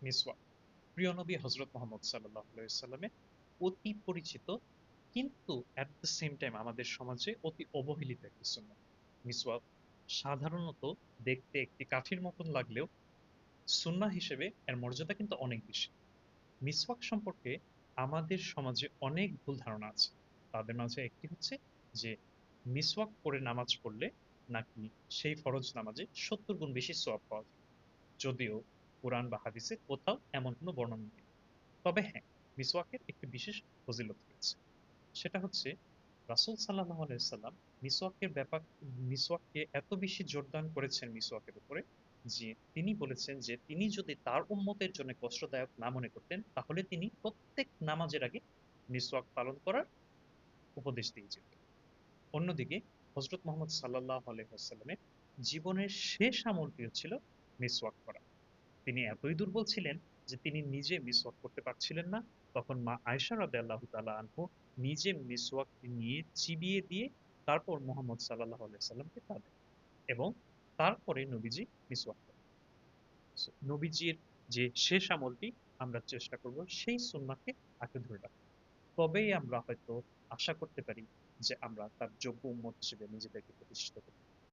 মিসওয়াক প্রিয় নবী হযরত মুহাম্মদ সাল্লাল্লাহু আলাইহি ওয়াসাল্লামের অতি পরিচিত, কিন্তু এট দ্য সেম টাইম আমাদের সমাজে অতি অবহেলিত একটি সুন্নাত। মিসওয়াক সাধারণত দেখতে একটি কাঠির মতন লাগলেও সুন্নাহ হিসেবে এর মর্যাদা কিন্তু অনেক বেশি। মিসওয়াক সম্পর্কে আমাদের সমাজে অনেক ভুল ধারণা আছে। তাদের মাঝে একটি হচ্ছে যে মিসওয়াক করে নামাজ পড়লে নাকি সেই ফরজ নামাজে ৭০ গুণ বেশি সওয়াব পাওয়া যায়। যদিও কোরআন বা হাদিসে কোথাও এমন কোনো বর্ণনা নেই। তবে হ্যাঁ, মিসওয়াকের একটি বিশেষ ফজিলত রয়েছে। সেটা হচ্ছে রাসূল সাল্লাল্লাহু আলাইহি সাল্লাম মিসওয়াককে এত বেশি জোরদান করেছেন মিসওয়াকের উপরে যে তিনি বলেছেন যে তিনি যদি তার উম্মতের জন্য কষ্টদায়ক না মনে করতেন তাহলে তিনি প্রত্যেক নামাজের আগে মিসওয়াক পালন করার উপদেশ দিয়ে যেতেন। অন্যদিকে হযরত মুহাম্মদ সাল্লাল্লাহু আলাইহি ওয়াসাল্লামের জীবনের শেষ আমলটিও ছিল মিসওয়াক করা। তিনি এতই দুর্বল ছিলেন যে তিনি নিজে মিসওয়াক করতে পারছিলেন না। তখন মা আয়েশা রাদিয়াল্লাহু তাআলা আনহু নিজে মিসওয়াকটি নিয়ে চিবিয়ে দিয়ে তারপর মুহাম্মদ সাল্লাল্লাহু আলাইহি সাল্লামকে তা দেন এবং তারপরে নবীজি মিসওয়াক করেন। সো নবীজির যে শেষ আমলটি আমরা চেষ্টা করব সেই সুন্নাহকে আঁকড়ে ধরে রাখতে। তবেই আমরা হয়তো আশা করতে পারি যে আমরা তার যোগ্য উম্মত হিসেবে নিজেদেরকে প্রতিষ্ঠিত করতে